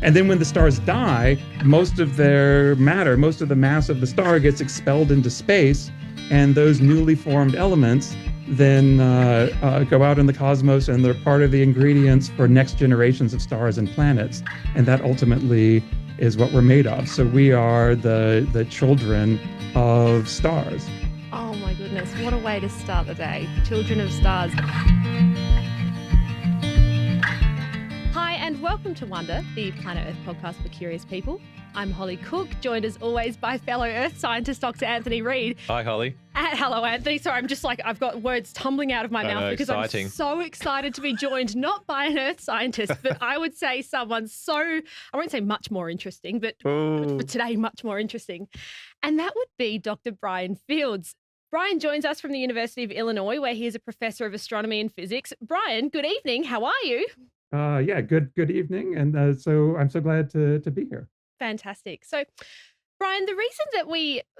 And then when the stars die, most of their matter, most of the mass of the star gets expelled into space, and those newly formed elements then go out in the cosmos, and they're part of the ingredients for next generations of stars and planets. And that ultimately is what we're made of. So we are the children of stars. Oh my goodness, what a way to start the day. Children of stars. Hi, and welcome to Wonder, the Planet Earth podcast for curious people. I'm Holly Cook, joined as always by fellow Earth scientist Dr. Anthony Reid. Hi, Holly. Hello, Anthony. Sorry, I'm just I've got words tumbling out of my mouth because exciting. I'm so excited to be joined not by an Earth scientist, but I would say someone I won't say much more interesting, but for today, much more interesting. And that would be Dr. Brian Fields. Brian joins us from the University of Illinois, where he is a professor of astronomy and physics. Brian, good evening. How are you? Good evening. And so I'm so glad to be here. Fantastic. So, Brian, the reason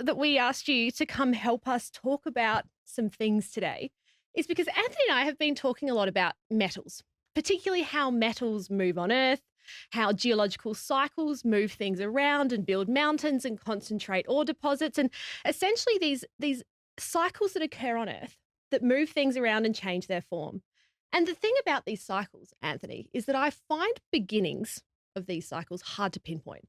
that we asked you to come help us talk about some things today is because Anthony and I have been talking a lot about metals, particularly how metals move on Earth, how geological cycles move things around and build mountains and concentrate ore deposits, and essentially these cycles that occur on Earth that move things around and change their form. And the thing about these cycles, Anthony, is that I find beginnings of these cycles hard to pinpoint.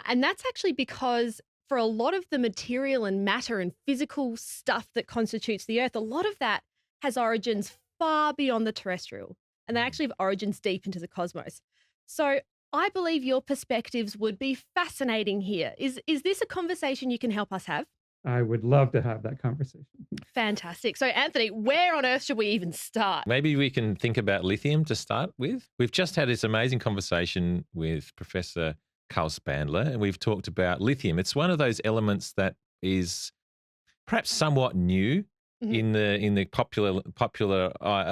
And that's actually because for a lot of the material and matter and physical stuff that constitutes the Earth, a lot of that has origins far beyond the terrestrial, and they actually have origins deep into the cosmos. So I believe your perspectives would be fascinating here. Is this a conversation you can help us have? I would love to have that conversation. Fantastic. So, Anthony, where on earth should we even start? Maybe we can think about lithium to start with. We've just had this amazing conversation with Professor Carl Spandler, and we've talked about lithium. It's one of those elements that is perhaps somewhat new in the popular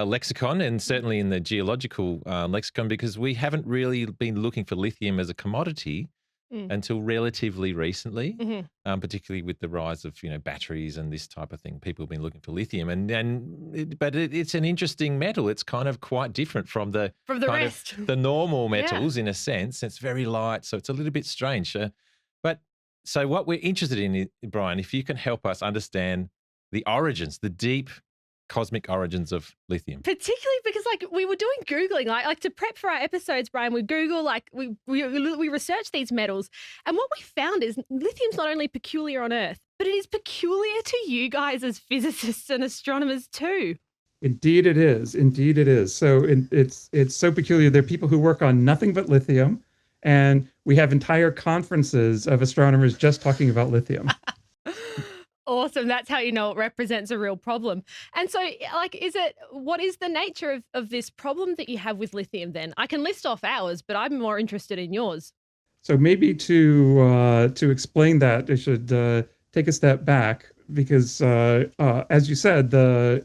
lexicon, and certainly in the geological lexicon, because we haven't really been looking for lithium as a commodity until relatively recently, particularly with the rise of batteries and this type of thing. People have been looking for lithium, but it's an interesting metal. It's kind of quite different from the rest, the normal metals in a sense. It's very light, so it's a little bit strange. So what we're interested in, Brian, if you can help us understand the origins, the deep cosmic origins of lithium. Particularly because we were doing Googling, like to prep for our episodes, Brian, we Google, we research these metals, and what we found is lithium's not only peculiar on Earth, but it is peculiar to you guys as physicists and astronomers too. Indeed it is. So it's so peculiar. There are people who work on nothing but lithium, and we have entire conferences of astronomers just talking about lithium. Awesome. That's how you know it represents a real problem. And so, what is the nature of this problem that you have with lithium then? I can list off ours, but I'm more interested in yours. So maybe to explain that, I should take a step back because, as you said,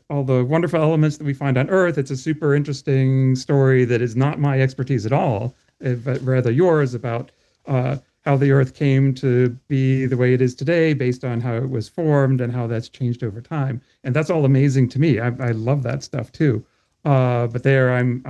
all the wonderful elements that we find on Earth, it's a super interesting story that is not my expertise at all, but rather yours about how the Earth came to be the way it is today based on how it was formed and how that's changed over time. And that's all amazing to me. I love that stuff too. But there I'm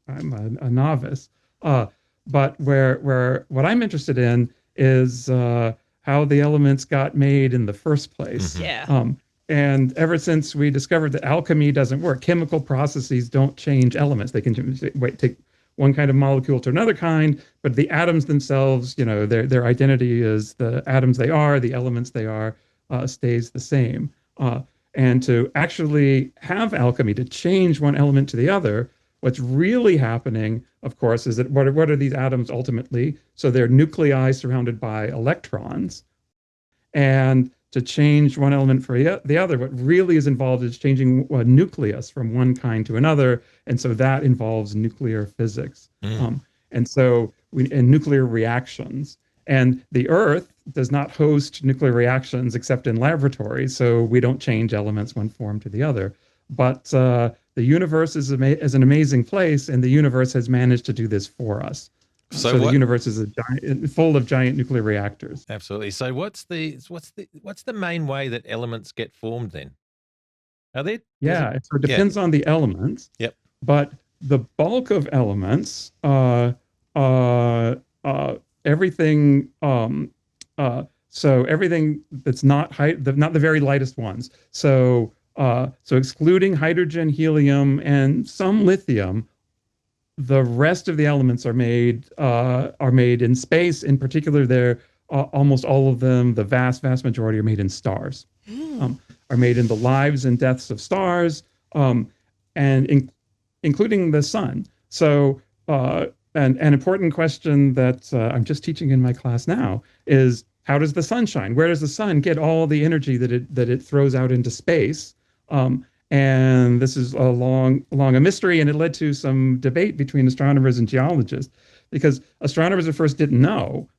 a novice. But where what I'm interested in is how the elements got made in the first place. Mm-hmm. Yeah. And ever since we discovered that alchemy doesn't work, chemical processes don't change elements. They can take one kind of molecule to another kind, but the atoms themselves, their identity is the atoms they are, the elements they are, stays the same. And to actually have alchemy, to change one element to the other, what's really happening, of course, is that what are these atoms ultimately? So they're nuclei surrounded by electrons. And to change one element for the other, what really is involved is changing a nucleus from one kind to another. And so that involves nuclear physics. And nuclear reactions. And the Earth does not host nuclear reactions except in laboratories. So we don't change elements one form to the other. But the universe is an amazing place, and the universe has managed to do this for us. So the universe is full of giant nuclear reactors. Absolutely. So what's the main way that elements get formed then? Are they? So it depends on the elements. Yep. But the bulk of elements everything. So everything that's not not the very lightest ones. So excluding hydrogen, helium, and some lithium, the rest of the elements are made in space. In particular, they're almost all of them, the vast majority, are made in stars. Are made in the lives and deaths of stars, including the sun. So, an important question that I'm just teaching in my class now is, how does the sun shine? Where does the sun get all the energy that it throws out into space? And this is along a mystery, and it led to some debate between astronomers and geologists, because astronomers at first didn't know,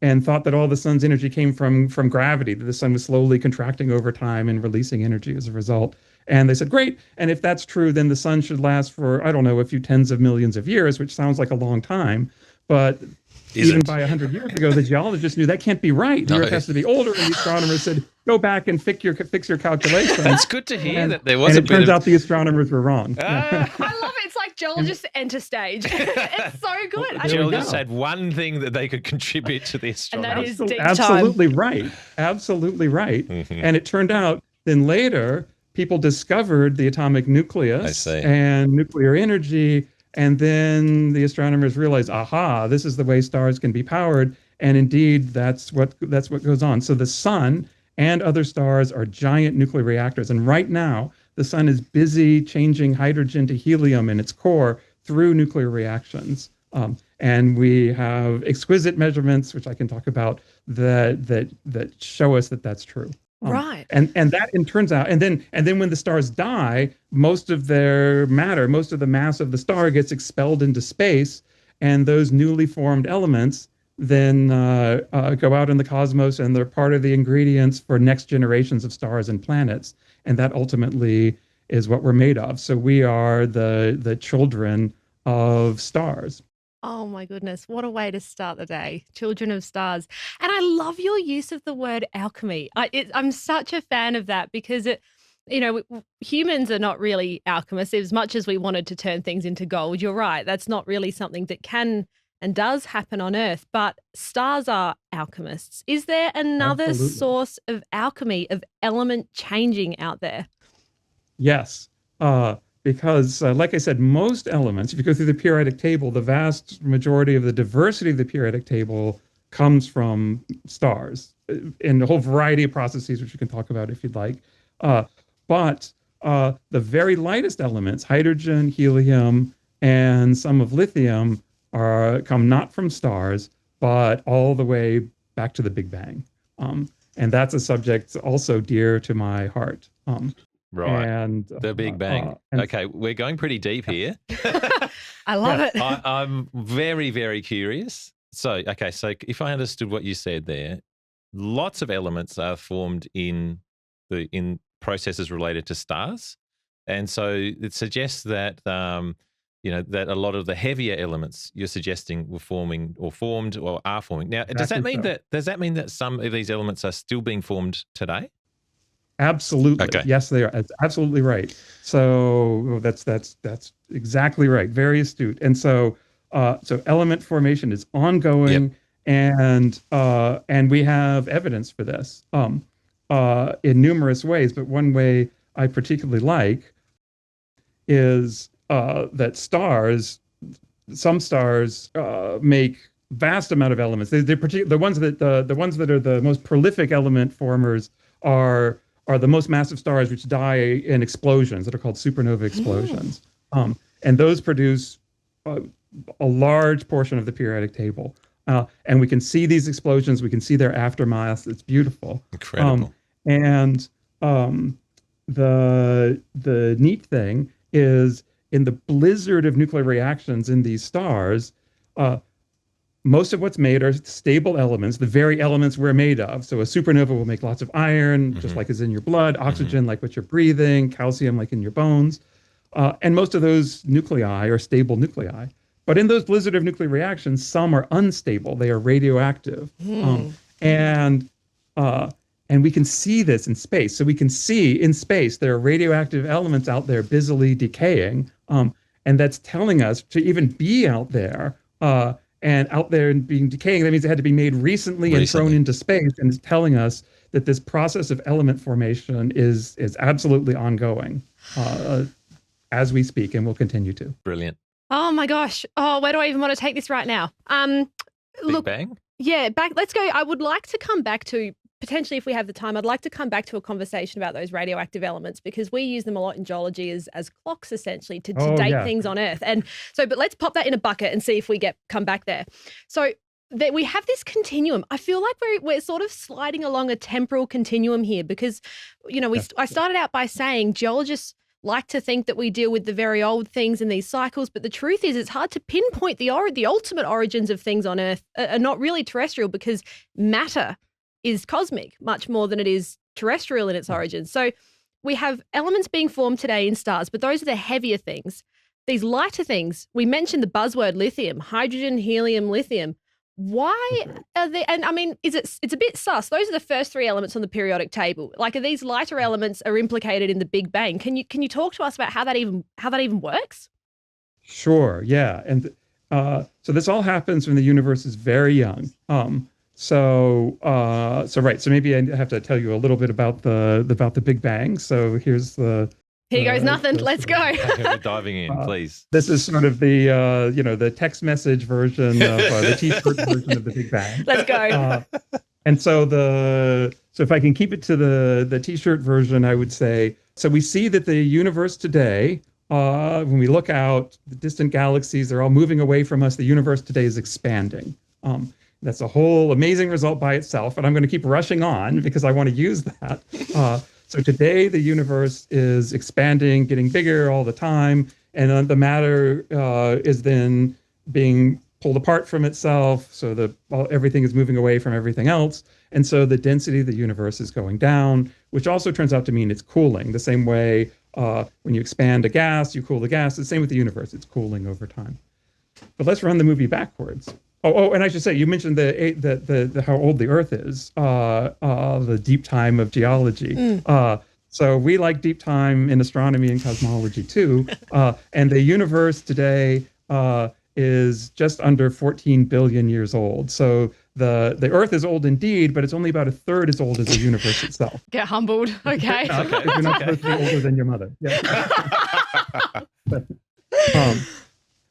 and thought that all the sun's energy came from gravity, that the sun was slowly contracting over time and releasing energy as a result. And they said, great. And if that's true, then the sun should last for, I don't know, a few tens of millions of years, which sounds like a long time. But even by 100 years ago, the geologists knew that can't be right. The Earth has to be older. And the astronomers said, go back and fix your calculations. That's good to hear that there was and it turns out the astronomers were wrong. I love it. It's like geologists enter stage. It's so good. Geologists had one thing that they could contribute to the astronomy. And that is deep Absolutely time. Right. Absolutely right. And it turned out then later, people discovered the atomic nucleus and nuclear energy. And then the astronomers realized, aha, this is the way stars can be powered. And indeed, that's what goes on. So the sun and other stars are giant nuclear reactors. And right now, the sun is busy changing hydrogen to helium in its core through nuclear reactions. And we have exquisite measurements, which I can talk about, that show us that that's true. Right. And that turns out, and then when the stars die, most of their matter, most of the mass of the star gets expelled into space, and those newly formed elements then go out in the cosmos, and they're part of the ingredients for next generations of stars and planets. And that ultimately is what we're made of. So we are the children of stars. Oh my goodness, what a way to start the day. Children of stars. And I love your use of the word alchemy. I'm such a fan of that, because humans are not really alchemists. As much as we wanted to turn things into gold, you're right, that's not really something that can and does happen on Earth, but stars are alchemists. Is there another source of alchemy, of element changing out there? Yes. Because, like I said, most elements, if you go through the periodic table, the vast majority of the diversity of the periodic table comes from stars in a whole variety of processes, which you can talk about if you'd like. But the very lightest elements, hydrogen, helium, and some of lithium, come not from stars, but all the way back to the Big Bang. And that's a subject also dear to my heart. Right. And the Big Bang. Okay, we're going pretty deep here. I love it. I'm very, very curious. So if I understood what you said there, lots of elements are formed in processes related to stars. And so it suggests that that a lot of the heavier elements you're suggesting were formed or are forming. Now, does that mean that some of these elements are still being formed today? Absolutely. Okay. Yes, they are. That's absolutely right. So that's exactly right. Very astute. And so element formation is ongoing, and we have evidence for this in numerous ways. But one way I particularly like is that some stars make vast amount of elements. The ones that are the most prolific element formers are the most massive stars, which die in explosions that are called supernova explosions. And those produce a large portion of the periodic table. And we can see these explosions. We can see their aftermath. It's beautiful. Incredible. And the neat thing is, in the blizzard of nuclear reactions in these stars, most of what's made are stable elements, the very elements we're made of. So a supernova will make lots of iron, just like is in your blood, oxygen, like what you're breathing, calcium, like in your bones. And most of those nuclei are stable nuclei. But in those blizzard of nuclear reactions, some are unstable. They are radioactive. And we can see this in space. So we can see in space there are radioactive elements out there busily decaying. And that's telling us to even be out there and out there and being decaying. That means it had to be made recently and thrown into space, and it's telling us that this process of element formation is absolutely ongoing as we speak, and will continue to. Brilliant. Oh my gosh. Oh, where do I even want to take this right now? Big Bang? Yeah, let's go. I would like to come back to, potentially if we have the time, I'd like to come back to a conversation about those radioactive elements, because we use them a lot in geology as clocks, essentially, to date things on Earth. And so, but let's pop that in a bucket and see if we come back there. So we have this continuum. I feel like we're sort of sliding along a temporal continuum here, because, I started out by saying geologists like to think that we deal with the very old things in these cycles, but the truth is it's hard to pinpoint the ultimate origins of things on Earth are not really terrestrial, because matter is cosmic much more than it is terrestrial in its origins. So we have elements being formed today in stars, but those are the heavier things. These lighter things, we mentioned the buzzword lithium, hydrogen, helium, lithium. Why are they? And I mean, it's a bit sus. Those are the first three elements on the periodic table. Like, are these lighter elements are implicated in the Big Bang? Can you talk to us about how that even works? Sure. Yeah. And so this all happens when the universe is very young. So maybe I have to tell you a little bit about the Big Bang. So here goes nothing. Let's go. We're diving in, please. This is sort of the the text message version of the T-shirt version of the Big Bang. Let's go. And so if I can keep it to the T-shirt version, I would say, so we see that the universe today, when we look out, the distant galaxies, they're all moving away from us. The universe today is expanding. That's a whole amazing result by itself, and I'm going to keep rushing on because I want to use that. So today, the universe is expanding, getting bigger all the time, and the matter is then being pulled apart from itself. So everything is moving away from everything else, and so the density of the universe is going down, which also turns out to mean it's cooling. The same way when you expand a gas, you cool the gas. The same with the universe; it's cooling over time. But let's run the movie backwards. Oh, and I should say, you mentioned the how old the Earth is, the deep time of geology. So we like deep time in astronomy and cosmology too. And the universe today is just under 14 billion years old. So the Earth is old indeed, but it's only about a third as old as the universe itself. Get humbled. Okay. If you're not supposed to be older than your mother. Yeah.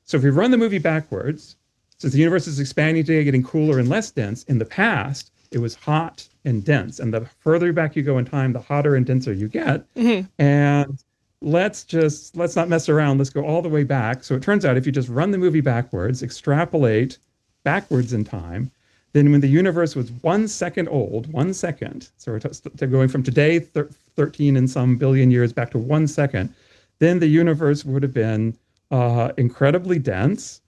So if we run the movie backwards, since the universe is expanding today, getting cooler and less dense, in the past, it was hot and dense. And the further back you go in time, the hotter and denser you get. Mm-hmm. And let's not mess around. Let's go all the way back. So it turns out if you just run the movie backwards, extrapolate backwards in time, then when the universe was 1 second old, 1 second, so we're going from today, 13 and some billion years back to 1 second, then the universe would have been incredibly dense,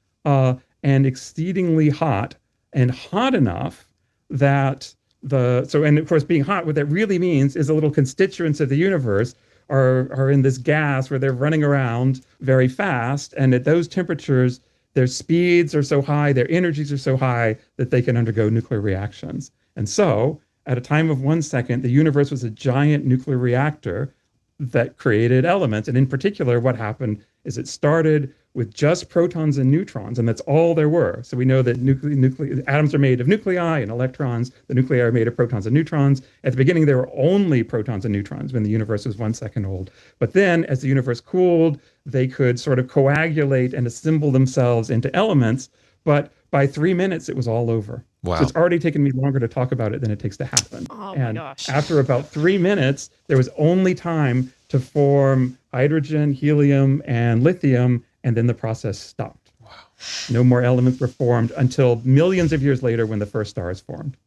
and exceedingly hot, and hot enough that and of course being hot, what that really means is the little constituents of the universe are in this gas where they're running around very fast, and at those temperatures, their speeds are so high, their energies are so high that they can undergo nuclear reactions. And so, at a time of 1 second, the universe was a giant nuclear reactor that created elements. And in particular, what happened is it started with just protons and neutrons, and that's all there were. So we know that atoms are made of nuclei and electrons. The nuclei are made of protons and neutrons. At the beginning, there were only protons and neutrons when the universe was 1 second old. But then, as the universe cooled, they could sort of coagulate and assemble themselves into elements. But by 3 minutes, it was all over. Wow. So it's already taken me longer to talk about it than it takes to happen. Oh, and my gosh. After about 3 minutes, there was only time to form hydrogen, helium, and lithium, and then the process stopped. Wow. No more elements were formed until millions of years later when the first stars formed.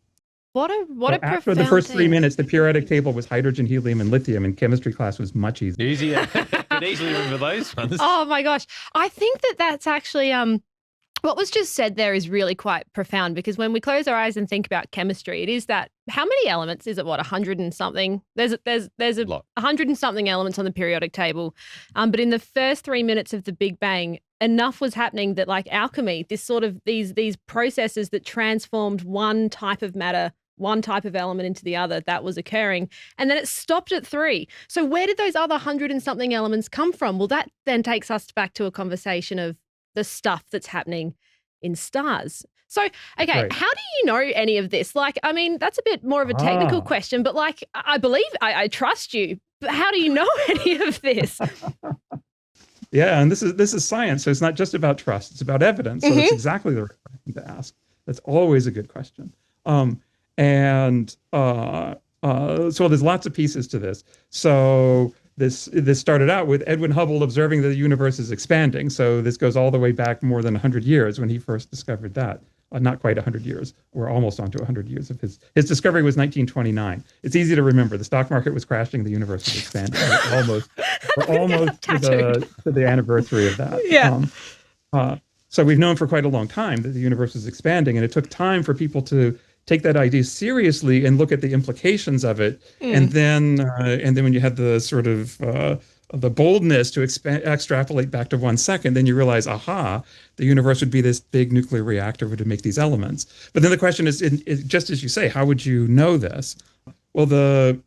What a profound After the first 3 thing. minutes, the periodic table was hydrogen, helium, and lithium, and chemistry class was much easier. Easier. Could easily remember those ones. Oh my gosh. I think that's actually what was just said there is really quite profound, because when we close our eyes and think about chemistry, it is that, how many elements is it? What, 100 and something? There's a lot. 100 and something elements on the periodic table. But in the first 3 minutes of the Big Bang, enough was happening that, like alchemy, this sort of these processes that transformed one type of matter, one type of element into the other, that was occurring. And then it stopped at 3. So where did those other 100 and something elements come from? Well, that then takes us back to a conversation of the stuff that's happening in stars. So, okay, Right. how do you know any of this? Like, I mean, that's a bit more of a technical question, but like, I believe, I trust you, but how do you know any of this? Yeah, and this is science, so it's not just about trust; it's about evidence. So that's exactly the right question to ask. That's always a good question. And so there's lots of pieces to this. So this started out with Edwin Hubble observing that the universe is expanding. So this goes all the way back more than 100 years when he first discovered that. Not quite 100 years. We're almost onto 100 years of his discovery was 1929. It's easy to remember. The stock market was crashing. The universe was expanding. We're almost to the anniversary of that. Yeah. So we've known for quite a long time that the universe is expanding, and it took time for people to take that idea seriously and look at the implications of it. And then when you had the sort of the boldness to extrapolate back to 1 second, then you realize, aha, the universe would be this big nuclear reactor would make these elements. But then the question is, just as you say, how would you know this? Well, the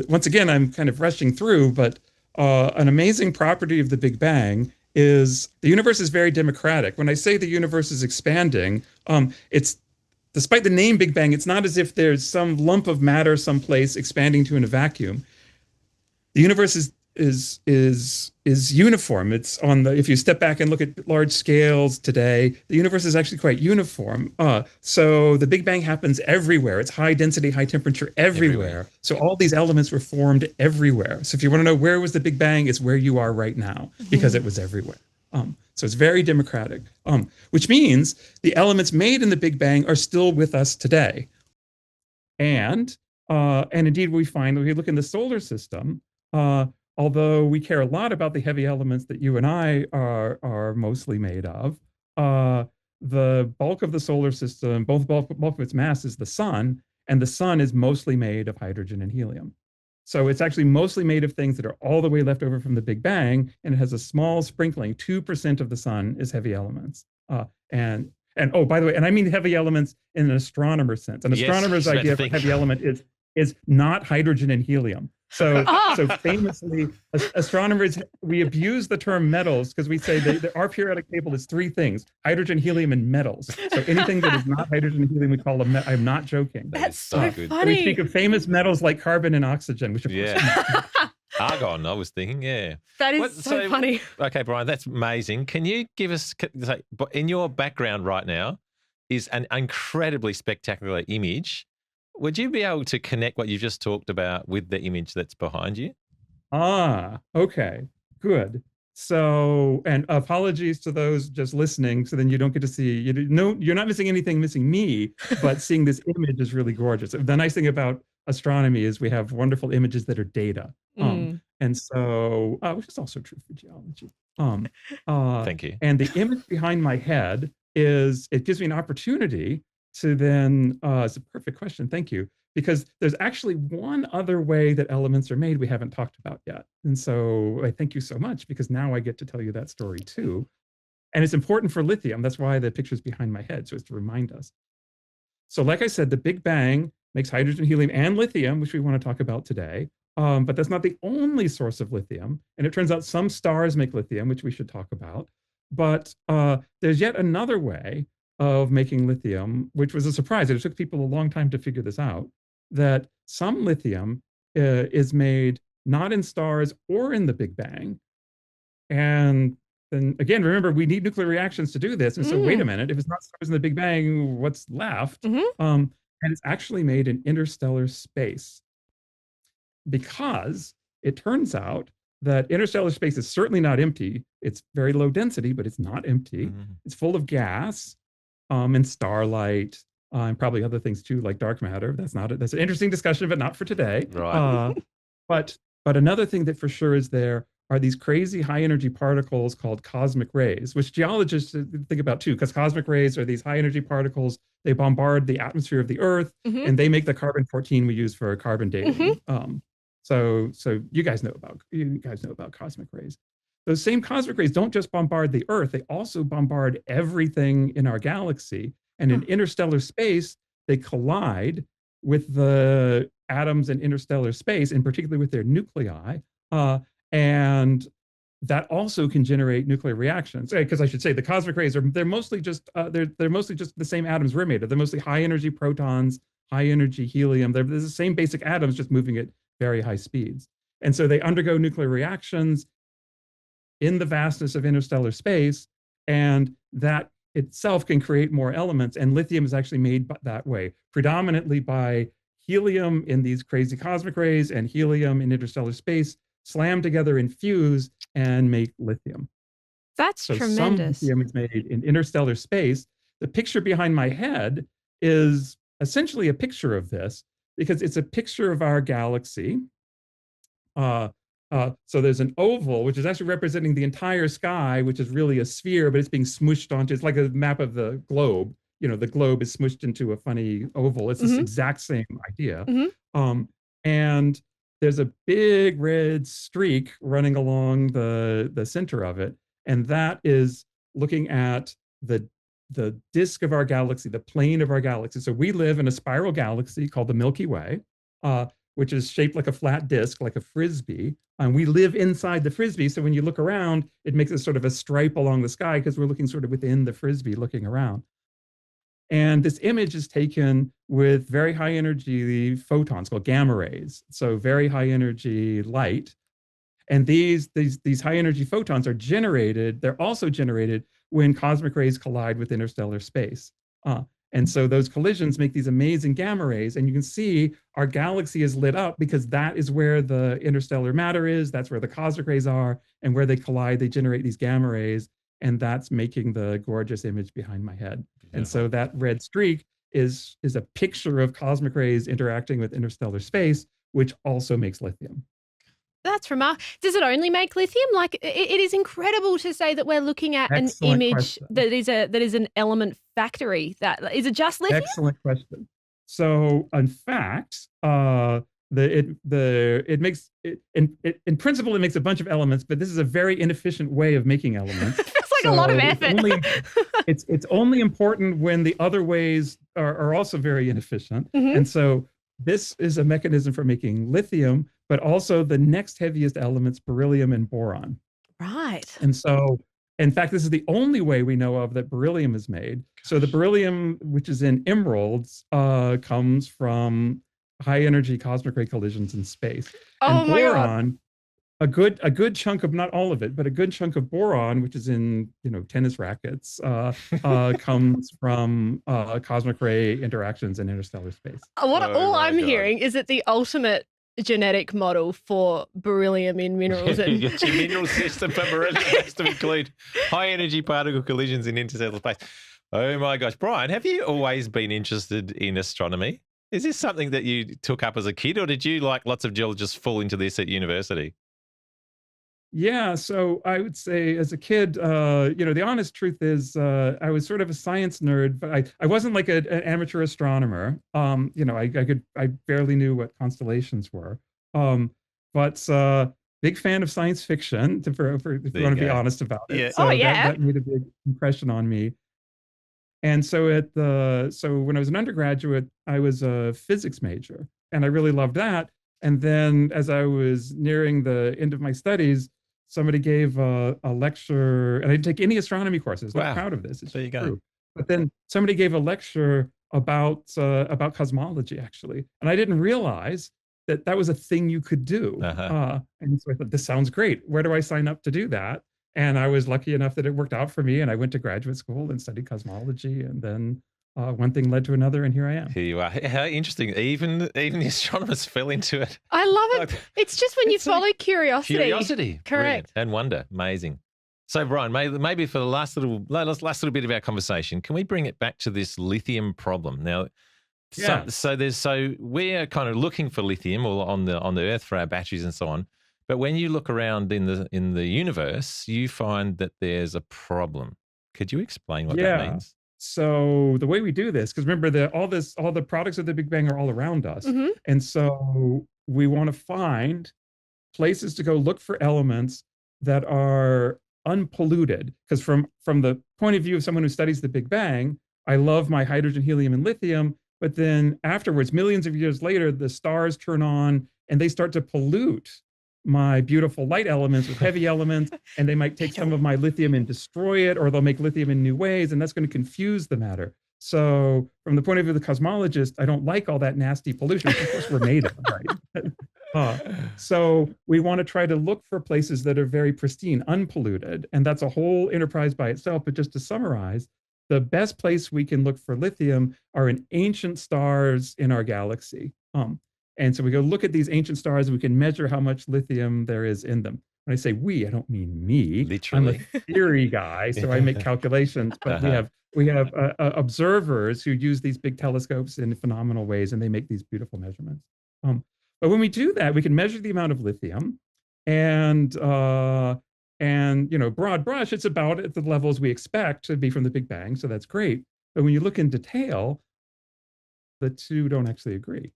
once again, I'm kind of rushing through, but an amazing property of the Big Bang is the universe is very democratic. When I say the universe is expanding, it's despite the name Big Bang, it's not as if there's some lump of matter someplace expanding in a vacuum. The universe is uniform. It's on the, if you step back and look at large scales today, the universe is actually quite uniform. So the Big Bang happens everywhere. It's high density, high temperature everywhere. So all these elements were formed everywhere. So if you want to know where was the Big Bang, it's where you are right now, because it was everywhere. So it's very democratic, which means the elements made in the Big Bang are still with us today. And indeed, we find when we look in the solar system, although we care a lot about the heavy elements that you and I are mostly made of, the bulk of the solar system, bulk of its mass is the sun, and the sun is mostly made of hydrogen and helium. So it's actually mostly made of things that are all the way left over from the Big Bang, and it has a small sprinkling. 2% of the sun is heavy elements. And oh, by the way, and I mean heavy elements in an astronomer's sense. An astronomer's idea of a heavy element is not hydrogen and helium. So famously, astronomers, we abuse the term metals because we say that our periodic table is 3 things: hydrogen, helium, and metals. So anything that is not hydrogen and helium, we call them. I'm not joking. That's so good. funny. We speak of famous metals like carbon and oxygen, which of course. Argon, I was thinking, yeah. That is so funny. Okay, Brian, that's amazing. Can you give us, in your background right now is an incredibly spectacular image. Would you be able to connect what you've just talked about with the image that's behind you? Okay, good. So, and apologies to those just listening, so then you don't get to see, you're not missing anything, missing me, but seeing this image is really gorgeous. The nice thing about astronomy is we have wonderful images that are data. And so, which is also true for geology. Thank you. And the image behind my head it gives me an opportunity to then, it's a perfect question, thank you, because there's actually one other way that elements are made we haven't talked about yet. And so I thank you so much, because now I get to tell you that story too. And it's important for lithium. That's why the picture's behind my head, so it's to remind us. So like I said, the Big Bang makes hydrogen, helium, and lithium, which we want to talk about today. But that's not the only source of lithium. And it turns out some stars make lithium, which we should talk about. But there's yet another way of making lithium, which was a surprise. It took people a long time to figure this out, that some lithium is made not in stars or in the Big Bang. And then again, remember, we need nuclear reactions to do this. And so wait a minute, if it's not stars in the Big Bang, what's left? And it's actually made in interstellar space, because it turns out that interstellar space is certainly not empty. It's very low density, but it's not empty. It's full of gas and starlight and probably other things too, like dark matter. That's an interesting discussion, but not for today. Right. But another thing that for sure is there are these crazy high energy particles called cosmic rays, which geologists think about too, because cosmic rays are these high energy particles. They bombard the atmosphere of the Earth, and they make the carbon-14 we use for carbon dating. So you guys know about cosmic rays. Those same cosmic rays don't just bombard the Earth, they also bombard everything in our galaxy. And in interstellar space, they collide with the atoms in interstellar space, and particularly with their nuclei. And that also can generate nuclear reactions. Because I should say the cosmic rays they're mostly just the same atoms we're made of. They're mostly high energy protons, high energy helium. They're the same basic atoms, just moving at very high speeds. And so they undergo nuclear reactions in the vastness of interstellar space, and that itself can create more elements. And lithium is actually made that way, predominantly by helium in these crazy cosmic rays and helium in interstellar space slam together and fuse and make lithium. That's so tremendous. Some lithium is made in interstellar space. The picture behind my head is essentially a picture of this, because it's a picture of our galaxy. So there's an oval, which is actually representing the entire sky, which is really a sphere, but it's being smushed onto, it's like a map of the globe. The globe is smushed into a funny oval. It's this exact same idea. And there's a big red streak running along the center of it. And that is looking at the disk of our galaxy, the plane of our galaxy. So we live in a spiral galaxy called the Milky Way, which is shaped like a flat disk, like a frisbee. And we live inside the frisbee. So when you look around, it makes a sort of a stripe along the sky, because we're looking sort of within the frisbee looking around. And this image is taken with very high energy photons called gamma rays. So very high energy light. And these high energy photons are generated. They're also generated when cosmic rays collide with interstellar space. And so those collisions make these amazing gamma rays. And you can see our galaxy is lit up because that is where the interstellar matter is. That's where the cosmic rays are. And where they collide, they generate these gamma rays. And that's making the gorgeous image behind my head. And so that red streak is a picture of cosmic rays interacting with interstellar space, which also makes lithium. That's remarkable. Does it only make lithium? Like, it is incredible to say that we're looking at an image that is an element factory. That is it just lithium? Excellent question. So, in fact, it makes in principle it makes a bunch of elements, but this is a very inefficient way of making elements. It's like a lot of effort. It's only important when the other ways are also very inefficient. And so this is a mechanism for making lithium, but also the next heaviest elements, beryllium and boron. Right. And so, in fact, this is the only way we know of that beryllium is made. So the beryllium, which is in emeralds, comes from high energy cosmic ray collisions in space. Oh, and boron, a good chunk of, not all of it, but a good chunk of boron, which is in tennis rackets, comes from cosmic ray interactions in interstellar space. All I'm hearing is that the ultimate genetic model for beryllium in minerals. And your mineral system for beryllium has to include high energy particle collisions in interstellar space. Oh my gosh. Brian, have you always been interested in astronomy? Is this something that you took up as a kid, or did you, like lots of geologists, fall into this at university? Yeah, so I would say as a kid, the honest truth is I was sort of a science nerd, but I wasn't like an amateur astronomer. I barely knew what constellations were. But big fan of science fiction, if you want to be honest about it. Yeah. So that made a big impression on me. And so when I was an undergraduate, I was a physics major, and I really loved that. And then as I was nearing the end of my studies, somebody gave a lecture, and I didn't take any astronomy courses. I'm proud of this. It's there you go. True. But then somebody gave a lecture about cosmology, actually, and I didn't realize that was a thing you could do. And so I thought, this sounds great. Where do I sign up to do that? And I was lucky enough that it worked out for me, and I went to graduate school and studied cosmology, and then one thing led to another, and here I am. Here you are. How interesting. Even the astronomers fell into it. I love it. It's just when you follow curiosity. Curiosity. Correct. Brilliant. And wonder. Amazing. So, Brian, maybe for the last little bit of our conversation, can we bring it back to this lithium problem? Now, so we're kind of looking for lithium on the Earth for our batteries and so on. But when you look around in the universe, you find that there's a problem. Could you explain what that means? So the way we do this, because remember all the products of the Big Bang are all around us. And so we want to find places to go look for elements that are unpolluted. Because from the point of view of someone who studies the Big Bang, I love my hydrogen, helium, and lithium. But then afterwards, millions of years later, the stars turn on and they start to pollute my beautiful light elements with heavy elements, and they might take some of my lithium and destroy it, or they'll make lithium in new ways, and that's going to confuse the matter. So from the point of view of the cosmologist, I don't like all that nasty pollution. Of course, we're made of, right? So we want to try to look for places that are very pristine, unpolluted, and that's a whole enterprise by itself. But just to summarize, the best place we can look for lithium are in ancient stars in our galaxy. And so we go look at these ancient stars, and we can measure how much lithium there is in them. When I say we, I don't mean me. Literally. I'm a theory guy, so I make calculations. But we have observers who use these big telescopes in phenomenal ways, and they make these beautiful measurements. But when we do that, we can measure the amount of lithium, and broad brush, it's about at the levels we expect to be from the Big Bang, so that's great. But when you look in detail, the two don't actually agree.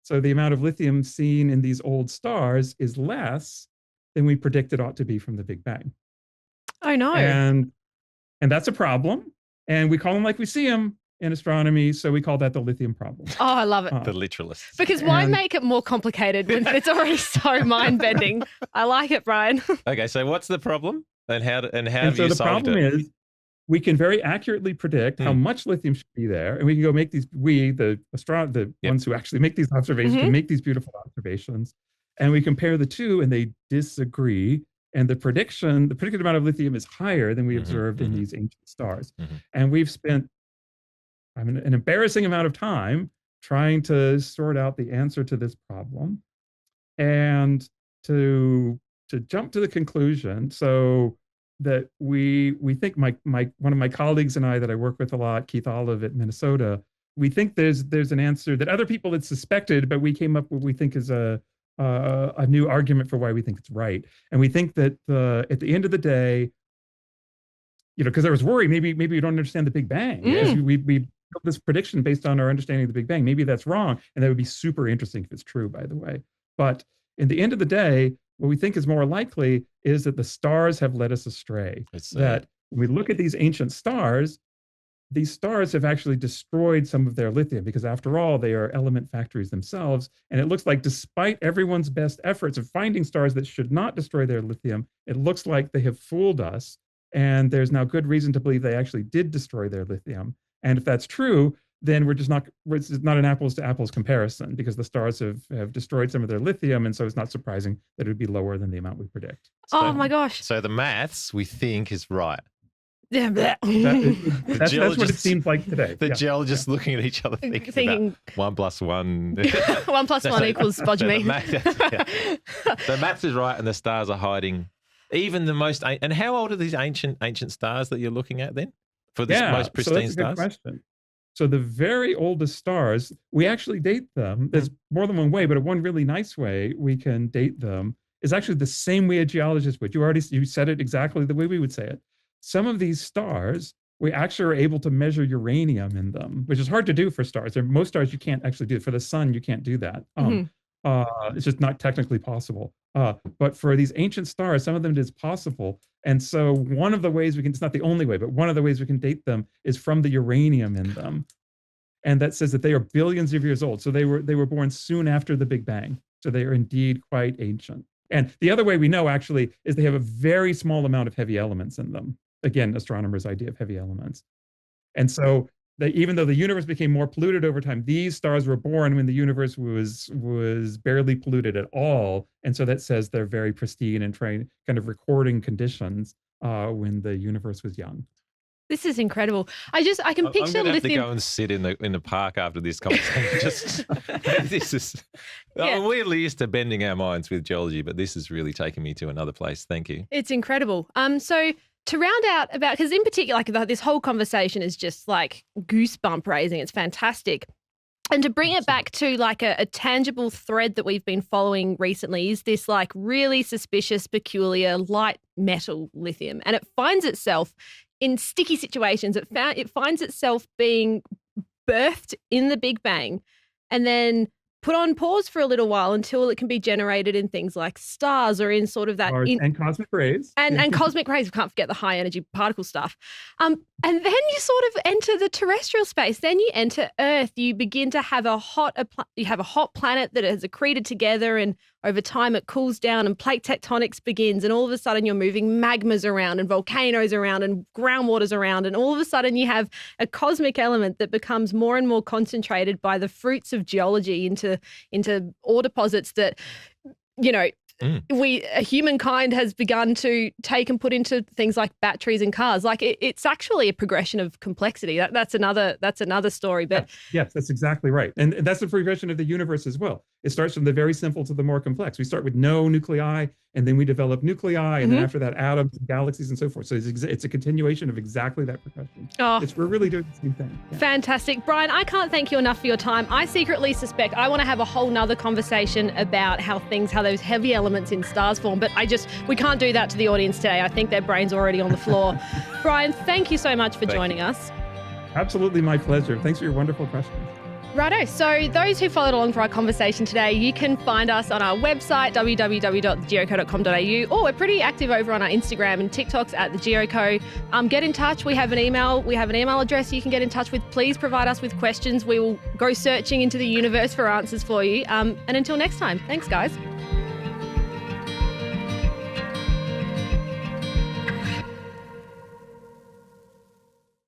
So the amount of lithium seen in these old stars is less than we predict it ought to be from the Big Bang. Oh no! And that's a problem. And we call them like we see them in astronomy, so we call that the lithium problem. Oh, I love it. The literalists. Because why make it more complicated when it's already so mind-bending? I like it, Brian. Okay, so what's the problem, and how have you solved it? So the problem is, we can very accurately predict how much lithium should be there, and we can go make these. The ones who actually make these observations can make these beautiful observations, and we compare the two, and they disagree. And the predicted amount of lithium is higher than we observed in these ancient stars, and we've spent an embarrassing amount of time trying to sort out the answer to this problem, and to jump to the conclusion. So that we think one of my colleagues and I that I work with a lot, Keith Olive at Minnesota, we think there's an answer that other people had suspected, but we came up with what we think is a new argument for why we think it's right. And we think that at the end of the day, because there was worry, maybe we don't understand the Big Bang. We built this prediction based on our understanding of the Big Bang. Maybe that's wrong, and that would be super interesting if it's true, by the way. But in the end of the day, what we think is more likely is that the stars have led us astray. That when we look at these ancient stars, these stars have actually destroyed some of their lithium, because after all, they are element factories themselves. And it looks like, despite everyone's best efforts of finding stars that should not destroy their lithium, it looks like they have fooled us. And there's now good reason to believe they actually did destroy their lithium. And if that's true, then it's not an apples to apples comparison, because the stars have destroyed some of their lithium, and so it's not surprising that it would be lower than the amount we predict. Oh my gosh. So the maths we think is right. Yeah, that's what it seems like today. The geologists looking at each other thinking about 1 + 1. 1 + 1 equals spodumene. The maths is right, and the stars are hiding even the most. And how old are these ancient stars that you're looking at then? For the most pristine so that's a good question. So the very oldest stars, we actually date them. There's more than one way, but one really nice way we can date them is actually the same way a geologist would. You said it exactly the way we would say it. Some of these stars, we actually are able to measure uranium in them, which is hard to do for stars. Most stars you can't actually do. For the sun, you can't do that. It's just not technically possible. But for these ancient stars, some of them it is possible. And so one of the ways it's not the only way, but one of the ways we can date them is from the uranium in them. And that says that they are billions of years old. So they were born soon after the Big Bang. So they are indeed quite ancient. And the other way we know actually is they have a very small amount of heavy elements in them. Again, astronomers' idea of heavy elements. And so even though the universe became more polluted over time, these stars were born when the universe was barely polluted at all. And so that says they're very pristine and kind of recording conditions when the universe was young. This is incredible. I can picture I'm gonna have to lithium. go and sit in the park after this conversation. We're used to bending our minds with geology, but this is really taking me to another place. Thank you. It's incredible. So to round out because in particular, this whole conversation is just like goosebump raising. It's fantastic. And to bring it back to like a tangible thread that we've been following recently is this like really suspicious, peculiar light metal lithium. And it finds itself in sticky situations. It finds itself being birthed in the Big Bang and then put on pause for a little while until it can be generated in things like stars or in sort of that... and cosmic rays. And cosmic rays. We can't forget the high energy particle stuff. And then you sort of enter the terrestrial space. Then you enter Earth. You begin to have a hot planet that has accreted together and over time it cools down and plate tectonics begins, and all of a sudden you're moving magmas around and volcanoes around and groundwaters around, and all of a sudden you have a cosmic element that becomes more and more concentrated by the fruits of geology into ore deposits that, you know, humankind has begun to take and put into things like batteries and cars. Like it's actually a progression of complexity. That's another story. But yes, that's exactly right. And that's the progression of the universe as well. It starts from the very simple to the more complex. We start with no nuclei, and then we develop nuclei, and then after that, atoms, galaxies, and so forth. So it's a continuation of exactly that progression. We're really doing the same thing. Yeah. Fantastic. Brian, I can't thank you enough for your time. I secretly suspect I want to have a whole nother conversation about how those heavy elements in stars form, but we can't do that to the audience today. I think their brain's already on the floor. Brian, thank you so much for joining us. Absolutely my pleasure. Thanks for your wonderful questions. Righto. So those who followed along for our conversation today, you can find us on our website, www.geoco.com.au, or we're pretty active over on our Instagram and TikToks at the GeoCo. Get in touch. We have an email address you can get in touch with. Please provide us with questions. We will go searching into the universe for answers for you. And until next time, thanks guys.